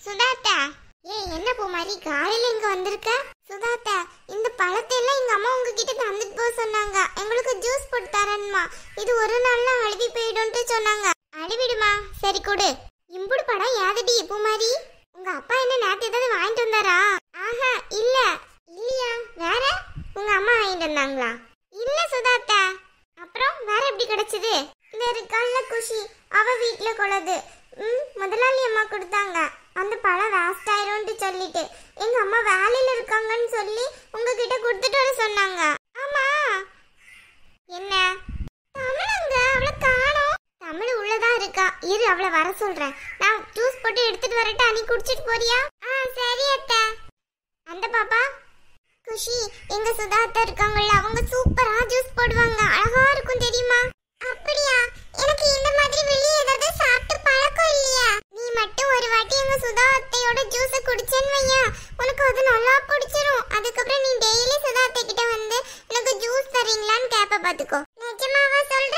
சுதாத்தா, என்ன பூமாரி காலையில இங்க வந்திருக்க? சுதாத்தா, இந்த பழத்தை எல்லாம் எங்க அம்மா உங்ககிட்ட தந்துட்டு போக சொன்னாங்க. எங்களுக்கு ஜூஸ் போட்டு தரணுமா? இது ஒரு நாள்ல அழுவி போயிடும்னு சொன்னாங்க. அழுவிடுமா? சரி கொடு. இம்புடு படம் யாதடி பூமாரி? உங்க அப்பா என்ன நேத்து ஏதாவது வாங்கிட்டு வந்தாரா? ஆஹா இல்ல. இல்லையா? வேற உங்க அம்மா வாங்கிட்டு வந்தாங்களா? இல்ல சுதாத்தா. அப்புறம் வேற எப்படி கிடைச்சது? இந்த இருக்கால குஷி, அவ வீட்டுல கொள்ளது முதலாளி அம்மா கொடுத்தாங்க. அந்த பழம் வேஸ்ட் ஆயிரும்னு சொல்லிட்டு எங்க அம்மா வேலையில இருக்காங்கன்னு சொல்லி உங்ககிட்ட கொடுத்துட்டு வர சொன்னாங்க. ஆமா. என்ன தமிழங்க? அவளை காணோம். தமிழ் உள்ளதா இருக்கா. இரு அவளை வர சொல்றேன். நான் ஜூஸ் போட்டு எடுத்துட்டு வரட்டா? நீ குடிச்சிட்டு போறியா? சரி அத்தை. அந்த பாப்பா குஷி, எங்க சுதாத்தா இருக்காங்கல்ல, அவங்க சூப்பரா ஜூஸ் போடுவாங்க. அழகா இருக்கும் தெரியுமா? அப்படியா? எனக்கு இந்த மாதிரி வெளியே ஏதாவது சாப்பிட்டு பழக்கம் இல்லையா? நீ மட்டும் ஒரு வாட்டி எங்க சுதாத்தையோட ஜூஸை குடிச்சேன்னு வையா, உனக்கு அது நல்லா பிடிச்சிரும். அதுக்கப்புறம் நீ டெய்லி சுதாத்தை கிட்ட வந்து எனக்கு ஜூஸ் தரீங்களான்னு கேப்ப பாத்துக்கோ. நிஜமாவா சொல்ற?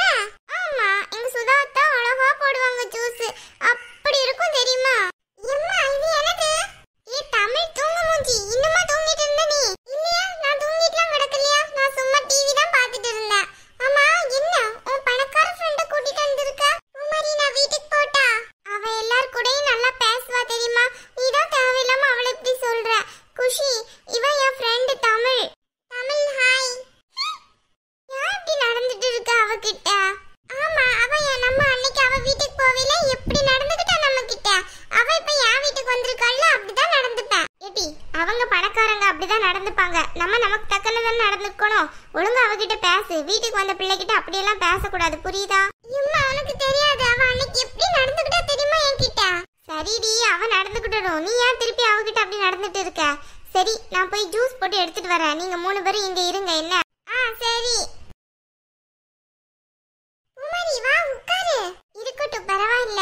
ஆமா, எங்க சுதாத்தா அழகா போடுவாங்க ஜூஸ். அப்படி இருக்கும் தெரியுமா? எம்மா இது எனக்கு தமிழ் தூங்க மூஞ்சி. இன்னுமா தூங்கிட்டு இருந்த நீ? இல்லையா, நான் தூங்கிட்டுலாம் கிடக்கலையா. நான் சும்மா டிவி தான் பார்த்துட்டு இருந்தேன். ஆமா, என்ன உன் பணக்கார ஃப்ரெண்ட கூட்டிட்டு வந்திருக்க? பூமாரி, நான் வீட்டுக்கு போட்டா அவ எல்லார் கூடயும் நல்லா பேசுவா தெரியுமா? நீ தான் தேவையில்லாம அவளை இப்படி சொல்ற. குஷி, இவ என் ஃப்ரெண்ட் தமிழ். தமிழ் ஹாய். யார் இப்படி நடந்துட்டு இருக்க அவகிட்ட? ஆமா, அவ நம்ம அன்னைக்கு அவ வீட்டுக்கு போவில எப்படி நடந்துக்கிட்டா நம்ம கிட்ட. அவ இப்ப என் வீட்டுக்கு வந்திருக்காள்ல, அப்படிதான் நடந்துப்பேன். ஏடி, அவங்க பணக்காரங்க அப்படிதான் நடந்துப்பாங்க. நம்ம நமக்கு தக்கனதான் நடந்துக்கணும். ஒழுங்கா அவகிட்ட பேசு. வீட்டுக்கு வந்த பிள்ளைகிட்ட அப்படியெல்லாம் பேசக்கூடாது, புரியுதா? அம்மா, உனக்கு தெரியாது அவ அன்னைக்கு எப்படி நடந்துக்கிட்டா தெரியுமா என்கிட்ட? சரிடி, அவ நடந்துக்கிட்டோம். நீ ஏன் திருப்பி அவகிட்ட அப்படி நடந்துட்டு இருக்க? சரி, நான் போய் ஜூஸ் போட்டு எடுத்துட்டு வரேன். நீங்க 3 பேரும் இங்க இருங்க. என்ன? சரி. பூமாரி, வா உட்காரு. இருக்கட்டும், பரவாயில்ல.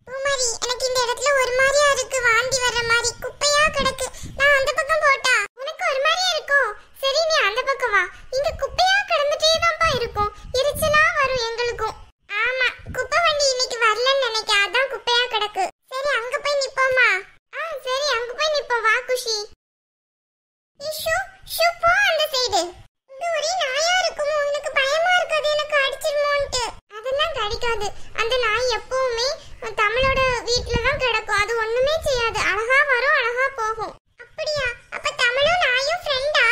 பூமாரி, எனக்கு இந்த இடத்துல ஒரு மாதிரியா இருக்கு. வாந்தி வர்ற மாதிரி குப்பையா கிடக்கு. நான் அந்த பக்கம் போட்டா உனக்கு ஒரு மாதிரியா இருக்கும். சரி, நீ அந்த பக்கம் வா. இங்க குப்பையா கிடந்துட்டே தான்ப்பா இருக்கும். எரிச்சலா வரும் எங்களுக்கும். ஆமா, குப்பை வண்டி இன்னைக்கு வரலன்னு நினைக்க, அதான் குப்பையா கிடக்கு. சரி, அங்க போய் நிப்போமா? சரி, அங்க போய் நிப்போம். வா குஷி. இஷு ஷு போ அந்த சைடு. இங்க ஒரே நாயா இருக்குமோ? எனக்கு பயமா இருக்காது, எனக்கு அடிச்சிருமோன்ட்டு. அதெல்லாம் கடிக்காது. அந்த நாய் எப்பவுமே தமிழோட வீட்ல தான் கிடக்கும். அது ஒண்ணுமே செய்யாது. அழகா வரும், அழகா போகும். அப்படியா? அப்ப தமிழும் நாயும் ஃப்ரெண்டா?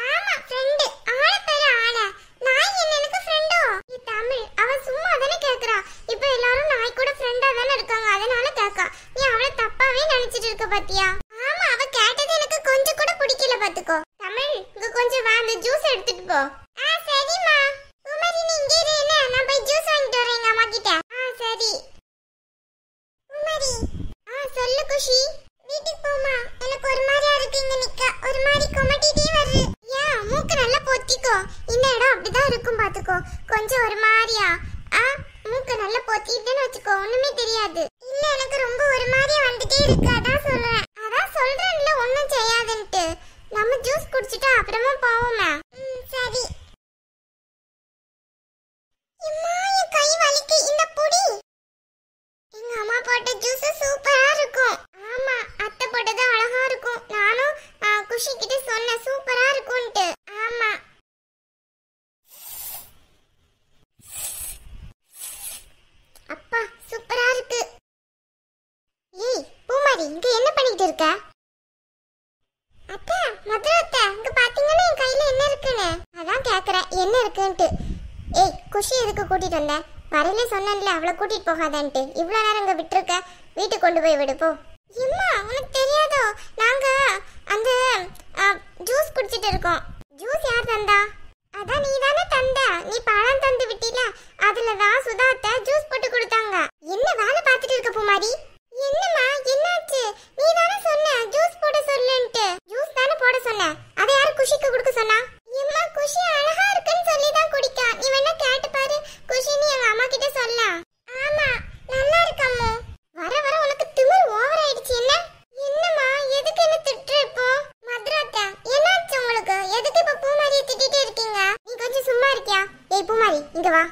ஆமா, ஃப்ரெண்ட். ஆள பேரு ஆள. நாய் என்ன எனக்கு ஃப்ரெண்டோ? தமிழ் அவ சும்மா தானே கேக்குறா. இப்ப எல்லாரும் நாய் கூட ஃப்ரெண்டா தானே இருக்காங்க, அதனால கேக்கா. நீ அவளை தப்பாவே நினைச்சிட்டு இருக்க பாத்தியா? ஆமா, அவ கேட்டது எனக்கு கொஞ்சம் கூட பிடிக்கல பாத்துக்கோ. தமிழ், இங்க கொஞ்சம் வா, அந்த ஜூஸ் எடுத்துட்டு போ. சரிம்மா. பூமாரி, நீ இங்கே இரு. என்ன, நான் போய் ஜூஸ் வாங்கிட்டு வரேன் எங்க அம்மா கிட்ட. சரி. பூமாரி, சொல்லு குஷி. வீட்டுக்கு போமா? எனக்கு ஒரு மாதிரியா இருக்கு இங்க நிக்க. ஒரு மாதிரி கொமட்டிட்டே வருது. ஏன்? மூக்கு நல்லா பொத்திக்கோ. இந்த இடம் அப்படிதான் இருக்கும் பாத்துக்கோ. கொஞ்சம் ஒரு மாதிரியா மூக்கு நல்லா பொத்திட்டேன்னு வச்சுக்கோ, ஒண்ணுமே தெரியாது. இல்ல, எனக்கு ரொம்ப ஒரு மாதிரியா வந்துட்டே இருக்கு. அதான் சொல்றேன். அதான் சொல்றேன்ல ஒண்ணும் செய்யாதுன்ட்டு. நம்ம ஜூஸ் குடிச்சிட்டு அப்புறமா போவோமே. சரி. அம்மா, என் கை வலிக்கு. இந்த புடி. எங்க அம்மா போட்ட ஜூஸ் சூப்பரா இருக்கும். ஆமா, அத்தை போட்டது அழகா இருக்கும். நானும் குஷி கிட்ட சொன்னேன் சூப்பரா இருக்கும்ட்டு. ஆமா. அப்பா, சூப்பரா இருக்கு. ஏய் பூமாரி, இங்க என்ன பண்ணிட்டு இருக்க? அத்தை, மதுரை அத்தை, இங்க பாத்தீங்கன்னா என் கையில என்ன இருக்குன்னு. அதான் கேக்குறேன் என்ன இருக்குன்ட்டு. ஏய், குஷி எதுக்கு கூட்டிட்டு வந்த? வரையில சொன்னேன்ல அவளை கூட்டிட்டு போகாதான்ட்டு. இவ்வளவு நேரம் இங்க விட்டுருக்க. வீட்டுக்கு கொண்டு போய் விடு போ. எம்மா, உனக்கு தெரியாதோ? நாங்க அந்த ஜூஸ் குடிச்சிட்டு இருக்கோம். ஜூஸ் யார் தந்தா? அதான் நீ தானே தந்த. நீ பழம் தந்து விட்டில, அதுலதான் சுதாத்தை ஜூஸ் போட்டு கொடுத்தாங்க. என்ன வேலை பார்த்துட்டு இருக்க பூமாரி? என்னம்மா, என்னாச்சு? நீ தானே சொன்ன ஜூஸ் போட சொல்லுன்ட்டு. ஜூஸ் தானே போட சொன்ன. அதை யாரு குஷிக்கு கொடுக்க சொன்னா? எம்மா, குஷி அழகா இருக்குன்னு சொல்லி தான் குடிக்கா. நீ வேணா கேட்டு பாரு. குஷி, நீ எங்க அம்மா கிட்ட சொல்ல. ஆமா, நல்லா இருக்கம்மா. வர வர உனக்கு திமிரு ஓவர் ஆயிடுச்சு. என்ன? என்னம்மா, எதுக்கு என்ன திட்டுற இப்போ? மதுராத்தா, என்னாச்சு உங்களுக்கு? எதுக்கு இப்ப பூமாரியை திட்டிட்டே இருக்கீங்க? நீ கொஞ்சம் சும்மா இருக்கியா? ஏய் பூமாரி, இங்க வா.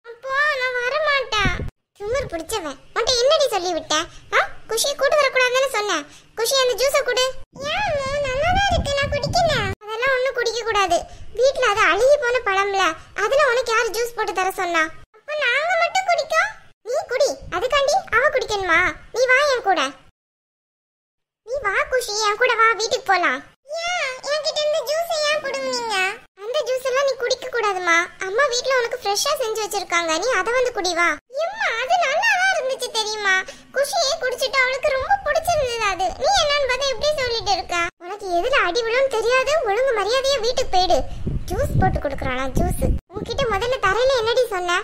அப்போ நான் வர மாட்டேன். திமிரு பிடிச்சவன். உன்கிட்ட என்னடி சொல்லி விட்டேன்? குஷியை கூட்டு வரக்கூடாதுன்னு சொன்னேன். குஷி அந்த ஜூஸை குடு. நல்லாதான் இருக்கு, நான் குடிக்கிறேன். அதெல்லாம் ஒன்றும் குடிக்க கூடாது. வீட்டில் அது அழுகி போன பழம்ல, அதுல உனக்கு யார் ஜூஸ் போட்டு தர சொன்னா? அப்ப நாங்க மட்டும் குடிக்க, நீ குடி. அதுக்காண்டி அவ குடிக்கணுமா? நீ வா என் கூட. நீ வா குஷி, என் கூட வா, வீட்டுக்கு போலாம். என்கிட்ட இந்த ஜூஸை ஏன் புடுங்குனீங்க? அந்த ஜூஸ் எல்லாம் நீ குடிக்க கூடாதுமா. அம்மா வீட்ல உனக்கு ஃப்ரெஷ்ஷா செஞ்சு வச்சிருக்காங்க, நீ அத வந்து குடி வா. அம்மா அது நல்லாதான் இருந்துச்சு தெரியுமா? குஷியே குடிச்சிட்டு அவளுக்கு ரொம்ப பிடிச்சிருந்தது அது. நீ என்னன்னு பார்த்தா இப்படி சொல்லிட்டு இருக்க? உனக்கு எதுல அடி விழும் தெரியாது. ஒழுங்கு மரியாதையா வீட்டுக்கு போயிடு. ஜூஸ் போட்டு கொடுக்கறானா? ஜூஸ் உன்கிட்ட முதல்ல தரையில என்னடி சொன்ன?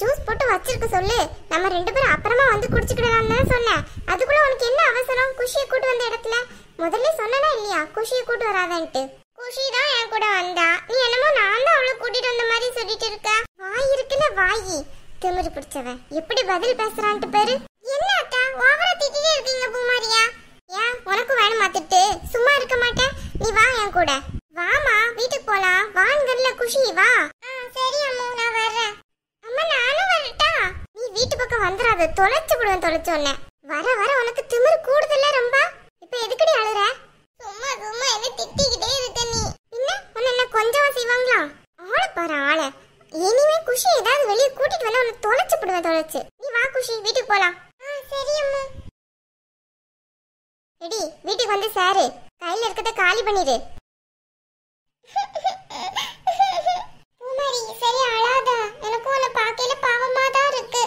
ஜூஸ் போட்டு வச்சிருக்க சொல்லு, நம்ம ரெண்டு பேரும் அப்புறமா வந்து குடிச்சுக்கிடலாம்னு சொன்னேன். அதுக்குள்ள உனக்கு என்ன அவசரம்? குஷியை கூட்டு வந்த இடத்துல முதல்ல சொன்னனா இல்லையா குஷியை கூட்டு வராதன்ட்டு? குஷி தான் என் கூட வந்தா. நீ என்னமோ நான் தான் அவளை கூட்டிட்டு வந்த மாதிரி சொல்லிட்டு இருக்க. வாய் இருக்குல்ல வாயி, திமிரு பிடிச்சவன். எப்படி பதில் பேசுறான்ட்டு பாரு. என்ன அத்தா ஓவரா திட்டிட்டே இருக்கீங்க பூமாரியா? ஏன் உனக்கு வேணுமா திட்டு? சும்மா இருக்க மாட்டேன். நீ வா என் கூட. வாமா வீட்டுக்கு போலாம். வாங்கல்ல குஷி வா. சரி அம்மா நான் வர்றேன். அம்மா நானும் வரட்டா? நீ வீட்டு பக்கம் வந்துடாத, தொலைச்சு விடுவேன். தொலைச்சோன்னே வர வர உனக்கு திமிரு கூடுதல்ல ரொம்ப. இப்ப எதுக்கடி அழுற? சும்மா சும்மா என்ன திட்டிக்கிட்டே இருக்க நீ. உன்ன என்ன கொஞ்சமா செய்வாங்களா? ஆளை பாரு ஆளை. இனிமே குஷி ஏதாவது வெளியே கூட்டிட்டு வந்தா உன்னை தொலைச்சு விடுவேன். தொலைச்சு. நீ வா குஷி வீட்டுக்கு போலாம். சரி அம்மா. எடி வீட்டுக்கு வந்து சாரு, கையில இருக்கத காலி பண்ணிடு. பூமாரி சரி அழாத. எனக்கும் உன்னை பார்க்கையில பாவமா தான் இருக்கு.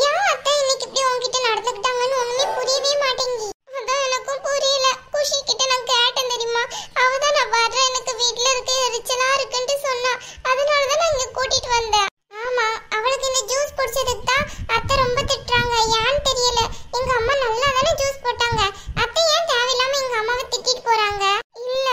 ஏன் அத்தை இன்னைக்கு இப்படி உன்கிட்ட நடந்துக்கிட்டாங்கன்னு ஒண்ணுமே புரியவே மாட்டேங்கி. அதான் எனக்கும் புரியல. குஷி கிட்ட நான் கேட்டேன் தெரியுமா? அவதான் நான் வர்றேன், எனக்கு வீட்டுல இருக்க எரிச்சலா இருக்குன்னு சொன்னா. அதனாலதான் நான் இங்க கூட்டிட்டு வந்தேன். ஆமா அவளுக்கு இந்த ஜூஸ் குடிச்சதுக்கு தான் அத்தை ரொம்ப திட்டுறாங்க. ஏன்னு தெரியல. எங்க அம்மா நல்லா தானே ஜூஸ் போட்டாங்க. அத்தை ஏன் தேவையில்லாம எங்க அம்மாவை திட்டிட்டு போறாங்க? இல்ல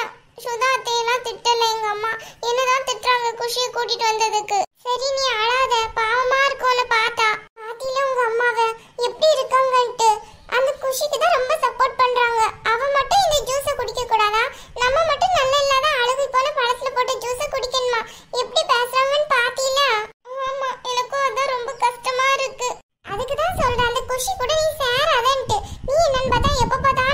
சுதா அத்தையெல்லாம் திட்டல. எங்க அம்மா என்னதான் திட்டுறாங்க குஷியை கூட்டிட்டு வந்ததுக்கு. சரி நீ அழாத, பாவமா இருக்கும்னு பார்த்தா. பாத்தியில உங்க அம்மாவை எப்படி இருக்காங்கன்ட்டு. அந்த குஷிக்கு தான் ரொம்ப சப்போர்ட் பண்றாங்க. அவ மட்டும் இந்த ஜூஸை குடிக்க கூடாதா? நம்ம மட்டும் நல்ல இல்லாத அழுகி போன பழத்துல போட்டு ஜூஸை குடிக்கணுமா? எப்படி பேசுறாங்கன்னு பாத்தியில? ஆமா எனக்கும் அதான் ரொம்ப கஷ்டமா இருக்கு. அதுக்கு தான் சொல்றேன் அந்த குஷி கூட நீ சேராதன்ட்டு. நீ என்னன்னு பார்த்தா எப்ப பார்த்தா